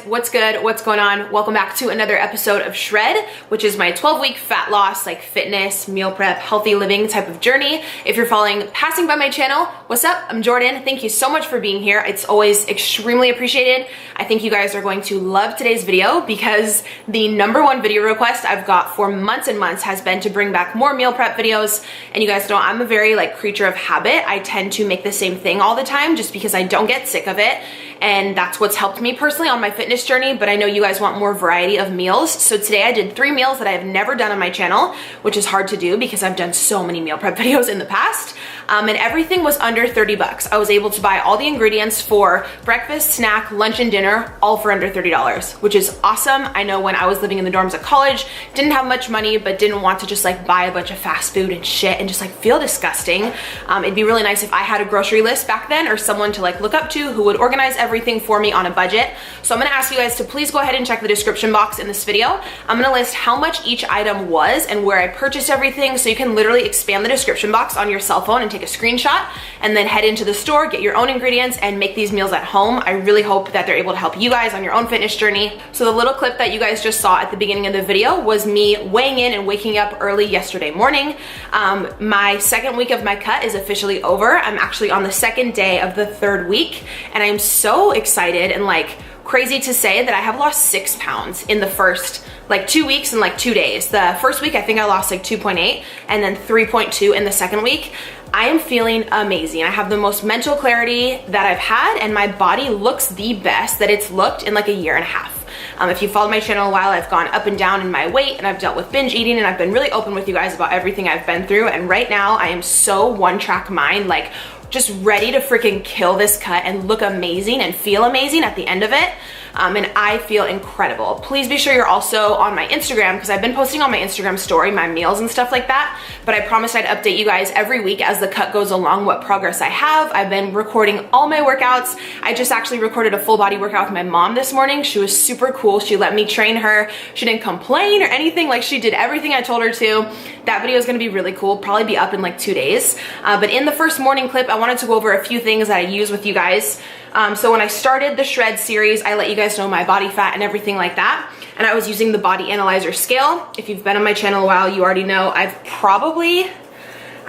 What's good? What's going on? Welcome back to another episode of Shred, which is my 12-week fat loss, like fitness, meal prep, healthy living type of journey. If you're passing by my channel, what's up? I'm Jordan. Thank you so much for being here. It's always extremely appreciated. I think you guys are going to love today's video because the #1 video request I've got for months and months has been to bring back more meal prep videos. And you guys know I'm a very creature of habit. I tend to make the same thing all the time just because I don't get sick of it. And that's what's helped me personally on my fitness journey, but I know you guys want more variety of meals. So today I did 3 meals that I have never done on my channel, which is hard to do because I've done so many meal prep videos in the past. And everything was under 30 bucks. I was able to buy all the ingredients for breakfast, snack, lunch, and dinner, all for under $30, which is awesome. I know when I was living in the dorms at college, didn't have much money, but didn't want to just buy a bunch of fast food and shit and just feel disgusting. It'd be really nice if I had a grocery list back then or someone to look up to who would organize everything for me on a budget. So I'm gonna ask you guys to please go ahead and check the description box in this video. I'm gonna list how much each item was and where I purchased everything, so you can literally expand the description box on your cell phone and take a screenshot and then head into the store, get your own ingredients, and make these meals at home. I really hope that they're able to help you guys on your own fitness journey. So the little clip that you guys just saw at the beginning of the video was me weighing in and waking up early yesterday morning. My second week of my cut is officially over. I'm actually on the second day of the 3rd week, and I'm so excited and crazy to say that I have lost 6 pounds in the first 2 weeks and 2 days. The first week I think I lost 2.8 and then 3.2 in the second week. I am feeling amazing. I have the most mental clarity that I've had, and my body looks the best that it's looked in a year and a half. If you followed my channel a while, I've gone up and down in my weight, and I've dealt with binge eating, and I've been really open with you guys about everything I've been through. And right now I am so one-track mind, just ready to freaking kill this cut and look amazing and feel amazing at the end of it. And I feel incredible. Please be sure you're also on my Instagram, because I've been posting on my Instagram story my meals and stuff like that, but I promised I'd update you guys every week as the cut goes along what progress I have. I've been recording all my workouts. I just actually recorded a full body workout with my mom this morning. She was super cool. She let me train her. She didn't complain or anything. She did everything I told her to. That video is gonna be really cool, probably be up in 2 days. But in the first morning clip, I wanted to go over a few things that I use with you guys. So when I started the Shred series, I let you guys know my body fat and everything like that. And I was using the Body Analyzer scale. If you've been on my channel a while, you already know I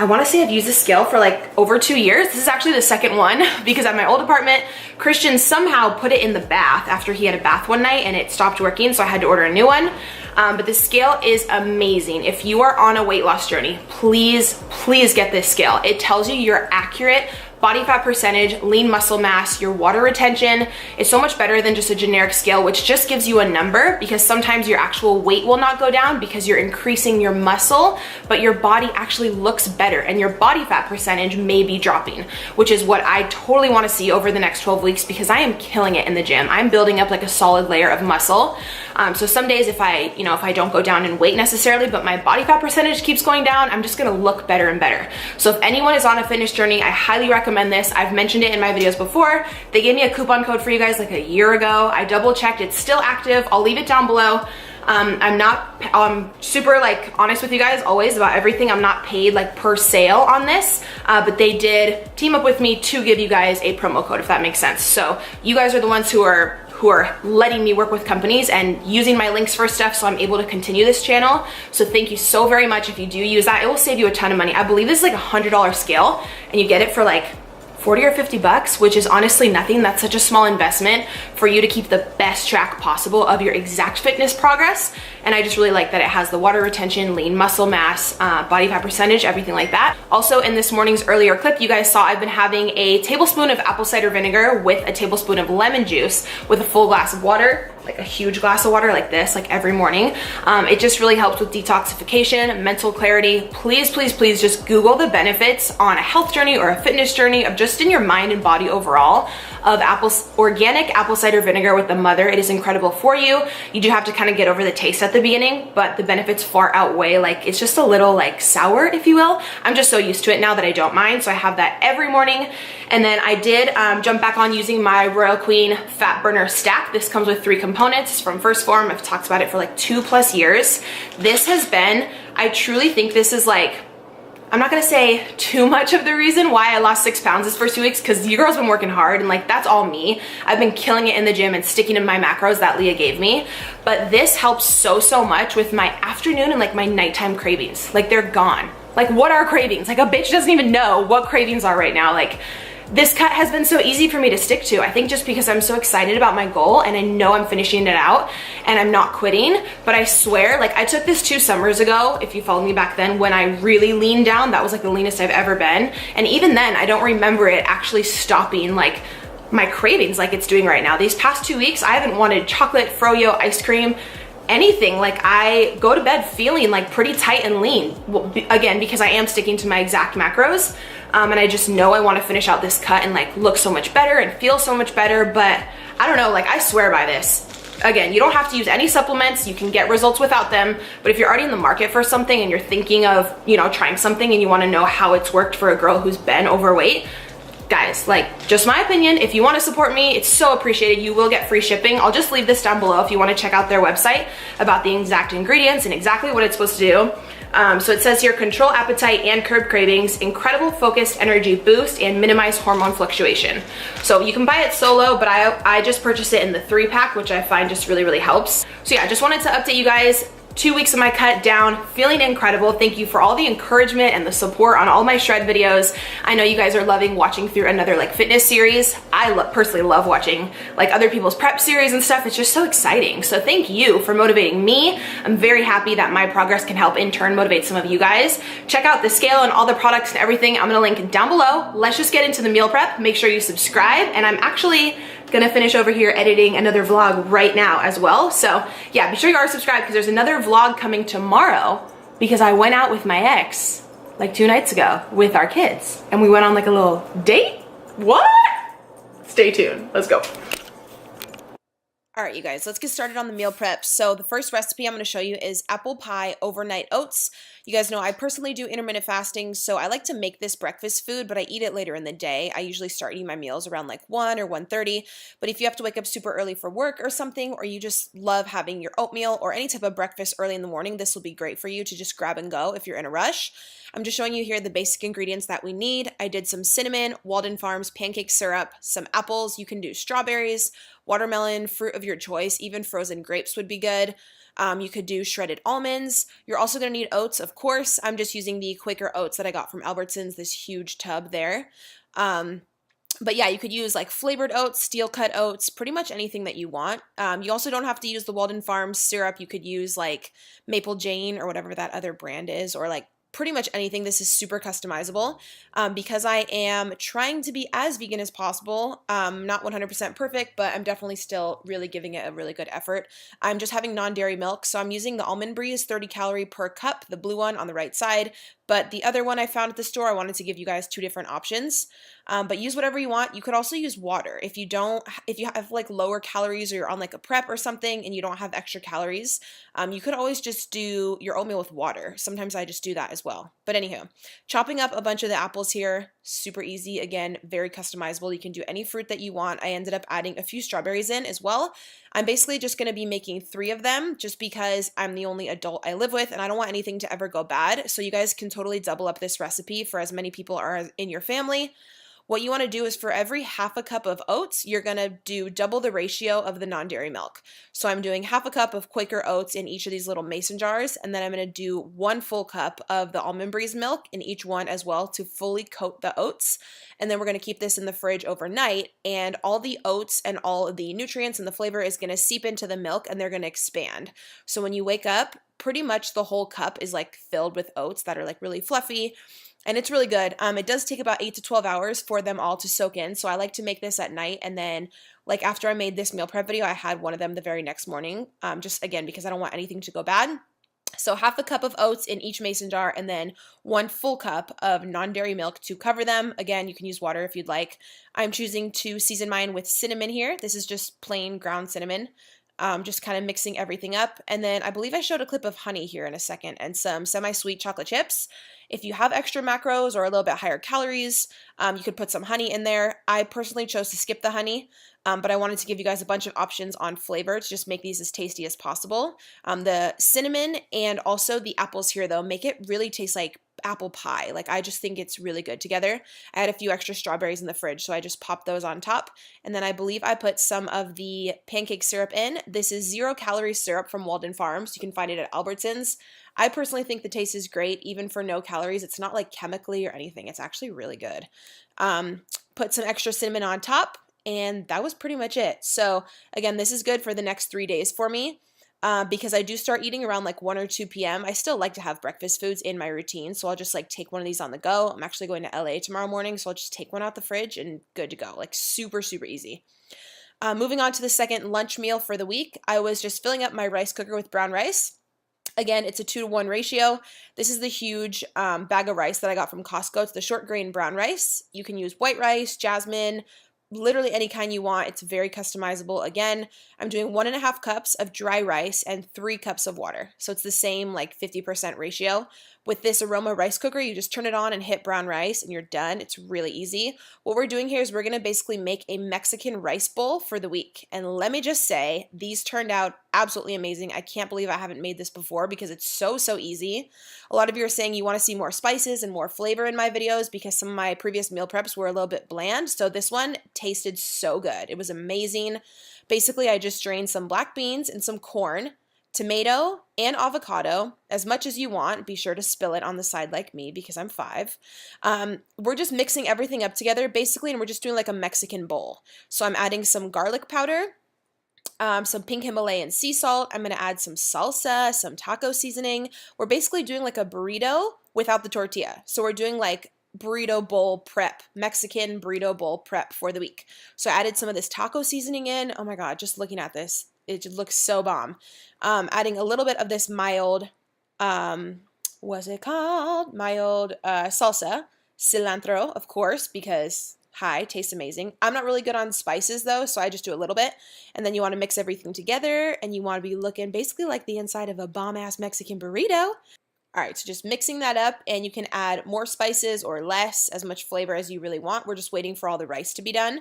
wanna say I've used this scale for over 2 years. This is actually the second one because at my old apartment, Christian somehow put it in the bath after he had a bath one night and it stopped working, so I had to order a new one. But the scale is amazing. If you are on a weight loss journey, please get this scale. It tells you your accurate body fat percentage, lean muscle mass, your water retention. It's so much better than just a generic scale, which just gives you a number, because sometimes your actual weight will not go down because you're increasing your muscle, but your body actually looks better and your body fat percentage may be dropping, which is what I totally want to see over the next 12 weeks because I am killing it in the gym. I'm building up a solid layer of muscle. So some days if I don't go down in weight necessarily, but my body fat percentage keeps going down, I'm just gonna look better and better. So if anyone is on a fitness journey, I highly recommend this. I've mentioned it in my videos before. They gave me a coupon code for you guys a year ago. I double checked, it's still active. I'll leave it down below. I'm super honest with you guys always about everything. I'm not paid per sale on this, but they did team up with me to give you guys a promo code, if that makes sense. So you guys are the ones who are letting me work with companies and using my links for stuff, so I'm able to continue this channel. So thank you so very much if you do use that. It will save you a ton of money. I believe this is $100 scale and you get it for $40 40 or 50 bucks, which is honestly nothing. That's such a small investment for you to keep the best track possible of your exact fitness progress. And I just really like that it has the water retention, lean muscle mass, body fat percentage, everything like that. Also in this morning's earlier clip, you guys saw I've been having a tablespoon of apple cider vinegar with a tablespoon of lemon juice with a full glass of water, like a huge glass of water like this, like every morning. It just really helps with detoxification, mental clarity. Please, please, please just Google the benefits on a health journey or a fitness journey of just in your mind and body overall of organic apple cider vinegar with the mother. It is incredible for you. You do have to kind of get over the taste at the beginning, but the benefits far outweigh. Like, it's just a little like sour, if you will. I'm just so used to it now that I don't mind. So I have that every morning. And then I did jump back on using my Royal Queen Fat Burner Stack. This comes with 3 components. It's from First Form. I've talked about it for like 2+ years. This has been, I truly think this is like, I'm not gonna say too much of the reason why I lost 6 pounds this first 2 weeks, because your girl's been working hard and like that's all me. I've been killing it in the gym and sticking to my macros that Leah gave me. But this helps so much with my afternoon and like my nighttime cravings. Like, they're gone. Like, what are cravings? Like, a bitch doesn't even know what cravings are right now. Like, this cut has been so easy for me to stick to. I think just because I'm so excited about my goal and I know I'm finishing it out and I'm not quitting. But I swear, like, I took this 2 summers ago, if you followed me back then, when I really leaned down. That was like the leanest I've ever been. And even then, I don't remember it actually stopping like my cravings like it's doing right now. These past 2 weeks, I haven't wanted chocolate, froyo, ice cream, anything. Like, I go to bed feeling like pretty tight and lean. Well, again, because I am sticking to my exact macros. And I just know I want to finish out this cut and like look so much better and feel so much better. But I don't know, like, I swear by this. Again, you don't have to use any supplements. You can get results without them. But if you're already in the market for something and you're thinking of, you know, trying something and you want to know how it's worked for a girl who's been overweight, guys, like, just my opinion, if you want to support me, it's so appreciated. You will get free shipping. I'll just leave this down below if you want to check out their website about the exact ingredients and exactly what it's supposed to do. So it says here, control appetite and curb cravings, incredible focused energy boost, and minimize hormone fluctuation. So you can buy it solo, but I just purchased it in the 3-pack, which I find just really helps. So yeah, I just wanted to update you guys. 2 weeks of my cut down, feeling incredible. Thank you for all the encouragement and the support on all my shred videos. I know you guys are loving watching through another like fitness series. I personally love watching like other people's prep series and stuff. It's just so exciting. So thank you for motivating me. I'm very happy that my progress can help in turn motivate some of you guys. Check out the scale and all the products and everything. I'm gonna link down below. Let's just get into the meal prep. Make sure you subscribe, and I'm actually gonna finish over here editing another vlog right now as well. So yeah, be sure you are subscribed because there's another vlog coming tomorrow, because I went out with my ex like 2 nights ago with our kids and we went on like a little date. What? Stay tuned. Let's go. All right, you guys, let's get started on the meal prep. So the first recipe I'm going to show you is apple pie overnight oats. You guys know I personally do intermittent fasting, so I like to make this breakfast food, but I eat it later in the day. I usually start eating my meals around like 1 or 1:30, but if you have to wake up super early for work or something, or you just love having your oatmeal or any type of breakfast early in the morning, this will be great for you to just grab and go if you're in a rush. I'm just showing you here the basic ingredients that we need. I did some cinnamon, Walden Farms pancake syrup, some apples. You can do strawberries, watermelon, fruit of your choice, even frozen grapes would be good. You could do shredded almonds. You're also going to need oats, of course. I'm just using the Quaker Oats that I got from Albertsons, this huge tub there. But yeah, you could use like flavored oats, steel cut oats, pretty much anything that you want. You also don't have to use the Walden Farms syrup. You could use like Maple Jane or whatever that other brand is, or like pretty much anything. This is super customizable. Because I am trying to be as vegan as possible. Not 100% perfect, but I'm definitely still really giving it a really good effort. I'm just having non-dairy milk, so I'm using the Almond Breeze 30 calorie per cup, the blue one on the right side. But the other one I found at the store, I wanted to give you guys 2 different options. But use whatever you want. You could also use water. If you have like lower calories, or you're on like a prep or something and you don't have extra calories, you could always just do your oatmeal with water. Sometimes I just do that as well. But anywho, chopping up a bunch of the apples here, super easy. Again, very customizable. You can do any fruit that you want. I ended up adding a few strawberries in as well. I'm basically just going to be making 3 of them just because I'm the only adult I live with and I don't want anything to ever go bad. So you guys can totally double up this recipe for as many people are in your family. What you want to do is for every half a cup of oats, you're going to do double the ratio of the non-dairy milk. So I'm doing half a cup of Quaker Oats in each of these little mason jars, and then I'm going to do 1 full cup of the almond milk in each one as well to fully coat the oats. And then we're going to keep this in the fridge overnight, and all the oats and all of the nutrients and the flavor is going to seep into the milk and they're going to expand. So when you wake up, pretty much the whole cup is like filled with oats that are like really fluffy. And it's really good. It does take about 8 to 12 hours for them all to soak in. So I like to make this at night. And then like after I made this meal prep video, I had one of them the very next morning. Just again, because I don't want anything to go bad. So half a cup of oats in each mason jar and then 1 full cup of non-dairy milk to cover them. Again, you can use water if you'd like. I'm choosing to season mine with cinnamon here. This is just plain ground cinnamon. Just kind of mixing everything up. And then I believe I showed a clip of honey here in a second and some semi-sweet chocolate chips. If you have extra macros or a little bit higher calories, you could put some honey in there. I personally chose to skip the honey, but I wanted to give you guys a bunch of options on flavor to just make these as tasty as possible. The cinnamon and also the apples here though make it really taste like apple pie. Like I just think it's really good together. I had a few extra strawberries in the fridge, so I just popped those on top. And then I believe I put some of the pancake syrup in. This is 0-calorie syrup from Walden Farms. You can find it at Albertsons. I personally think the taste is great, even for no calories. It's not like chemically or anything. It's actually really good. Put some extra cinnamon on top, and that was pretty much it. So again, this is good for the next 3 days for me. Because I do start eating around like 1 or 2 p.m. I still like to have breakfast foods in my routine, so I'll just like take one of these on the go. I'm actually going to LA tomorrow morning, so I'll just take one out the fridge and good to go. Like super, super easy. Moving on to the second lunch meal for the week, I was just filling up my rice cooker with brown rice. Again, it's a 2-to-1 ratio. This is the huge bag of rice that I got from Costco. It's the short grain brown rice. You can use white rice, jasmine, literally any kind you want. It's very customizable. Again, I'm doing 1.5 cups of dry rice and 3 cups of water. So it's the same like 50% ratio. With this aroma rice cooker, you just turn it on and hit brown rice and you're done. It's really easy. What we're doing here is we're going to basically make a Mexican rice bowl for the week. And let me just say, these turned out absolutely amazing. I can't believe I haven't made this before because it's so, so easy. A lot of you are saying you want to see more spices and more flavor in my videos because some of my previous meal preps were a little bit bland. So this one tasted so good. It was amazing. Basically, I just drained some black beans and some corn, tomato, and avocado, as much as you want. Be sure to spill it on the side like me because I'm 5. We're just mixing everything up together basically, and we're just doing like a Mexican bowl. So I'm adding some garlic powder, some pink Himalayan sea salt. I'm going to add some salsa, some taco seasoning. We're basically doing like a burrito without the tortilla. So we're doing like burrito bowl prep, Mexican burrito bowl prep for the week. So I added some of this taco seasoning in. Oh my God, just looking at this, it just looks so bomb. Adding a little bit of this mild, what's it called? Mild salsa, cilantro, of course, because tastes amazing. I'm not really good on spices though, so I just do a little bit. And then you want to mix everything together and you want to be looking basically like the inside of a bomb-ass Mexican burrito. All right, so just mixing that up, and you can add more spices or less, as much flavor as you really want. We're just waiting for all the rice to be done.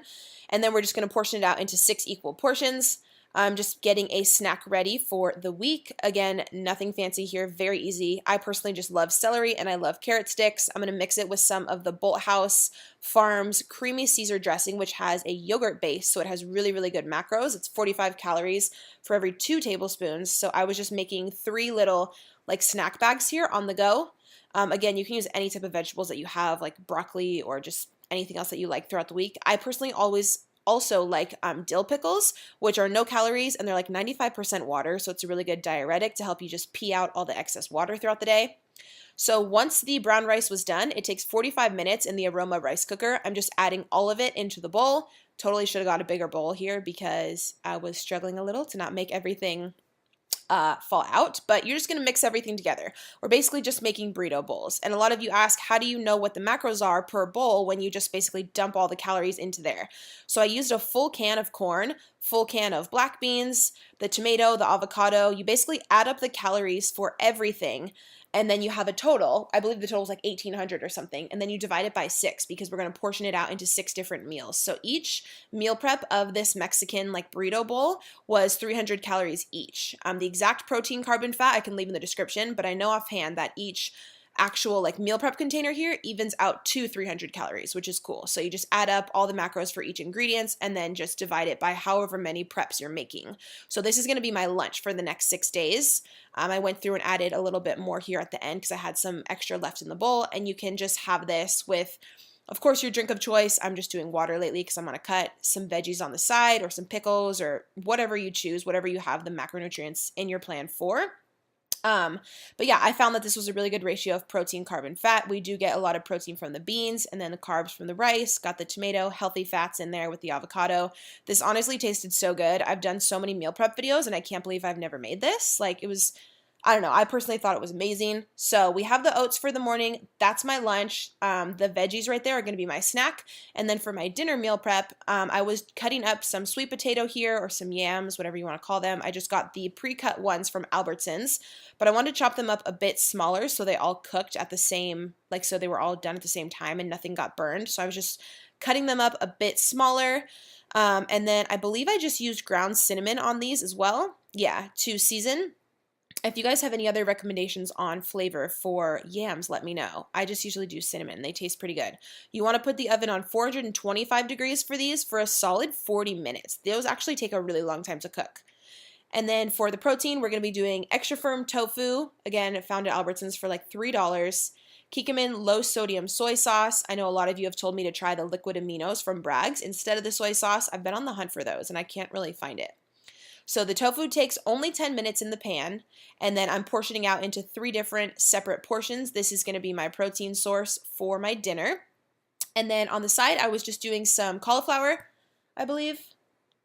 And then we're just going to portion it out into 6 equal portions. I'm just getting a snack ready for the week. Again, nothing fancy here, very easy. I personally just love celery and I love carrot sticks. I'm going to mix it with some of the Bolthouse Farms creamy Caesar dressing, which has a yogurt base, so it has really, really good macros. It's 45 calories for every 2 tablespoons. So I was just making 3 little like snack bags here on the go. Again, you can use any type of vegetables that you have, like broccoli or just anything else that you like throughout the week. I personally also like dill pickles, which are no calories and they're like 95% water. So it's a really good diuretic to help you just pee out all the excess water throughout the day. So once the brown rice was done, it takes 45 minutes in the aroma rice cooker. I'm just adding all of it into the bowl. Totally should have got a bigger bowl here because I was struggling a little to not make everything fall out, but you're just going to mix everything together. We're basically just making burrito bowls. And a lot of you ask, how do you know what the macros are per bowl when you just basically dump all the calories into there? So I used a full can of corn, full can of black beans, the tomato, the avocado. You basically add up the calories for everything, and then you have a total. I believe the total is like 1,800 or something, and then you divide it by 6 because we're going to portion it out into 6 different meals. So each meal prep of this Mexican like burrito bowl was 300 calories each. The exact protein, carb, and fat I can leave in the description, but I know offhand that each actual like meal prep container here evens out to 300 calories, which is cool. So you just add up all the macros for each ingredients and then just divide it by however many preps you're making. So this is going to be my lunch for the next 6 days. I went through and added a little bit more here at the end because I had some extra left in the bowl, and you can just have this with, of course, your drink of choice. I'm just doing water lately because I'm on a cut, some veggies on the side or some pickles or whatever you choose, whatever you have the macronutrients in your plan for. But yeah, I found that this was a really good ratio of protein, carb, and fat. We do get a lot of protein from the beans and then the carbs from the rice, got the tomato, healthy fats in there with the avocado. This honestly tasted so good. I've done so many meal prep videos and I can't believe I've never made this. Like it was, I don't know, I personally thought it was amazing. So we have the oats for the morning. That's my lunch. The veggies right there are going to be my snack. And then for my dinner meal prep, I was cutting up some sweet potato here or some yams, whatever you want to call them. I just got the pre-cut ones from Albertsons, but I wanted to chop them up a bit smaller so they all cooked at the same, like so they were all done at the same time and nothing got burned. So I was just cutting them up a bit smaller. And then I believe I just used ground cinnamon on these as well. Yeah, to season. If you guys have any other recommendations on flavor for yams, let me know. I just usually do cinnamon. They taste pretty good. You want to put the oven on 425 degrees for these for a solid 40 minutes. Those actually take a really long time to cook. And then for the protein, we're going to be doing extra firm tofu. Again, found at Albertsons for like $3. Kikkoman low sodium soy sauce. I know a lot of you have told me to try the liquid aminos from Bragg's instead of the soy sauce. I've been on the hunt for those and I can't really find it. So the tofu takes only 10 minutes in the pan, and then I'm portioning out into 3 different separate portions. This is going to be my protein source for my dinner. And then on the side, I was just doing some cauliflower, I believe.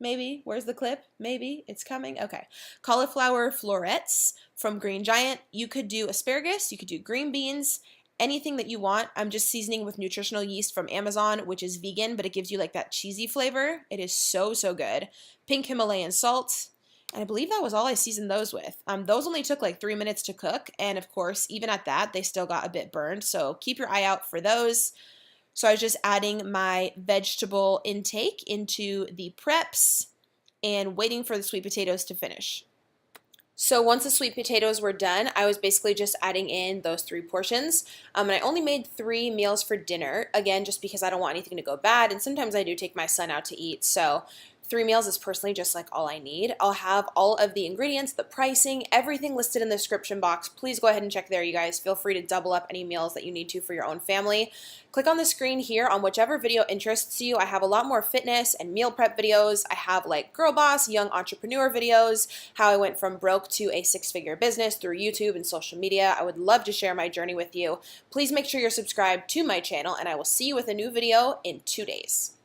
Maybe. Where's the clip? Maybe. It's coming. Okay. Cauliflower florets from Green Giant. You could do asparagus. You could do green beans. Anything that you want. I'm just seasoning with nutritional yeast from Amazon, which is vegan, but it gives you like that cheesy flavor. It is so, so good. Pink Himalayan salt. And I believe that was all I seasoned those with. Those only took like 3 minutes to cook. And of course, even at that, they still got a bit burned. So keep your eye out for those. So I was just adding my vegetable intake into the preps and waiting for the sweet potatoes to finish. So once the sweet potatoes were done, I was basically just adding in those 3 portions. And I only made 3 meals for dinner, again, just because I don't want anything to go bad. And sometimes I do take my son out to eat. So 3 meals is personally just like all I need. I'll have all of the ingredients, the pricing, everything listed in the description box. Please go ahead and check there, you guys. Feel free to double up any meals that you need to for your own family. Click on the screen here on whichever video interests you. I have a lot more fitness and meal prep videos. I have like girl boss, young entrepreneur videos, how I went from broke to a 6-figure business through YouTube and social media. I would love to share my journey with you. Please make sure you're subscribed to my channel, and I will see you with a new video in 2 days.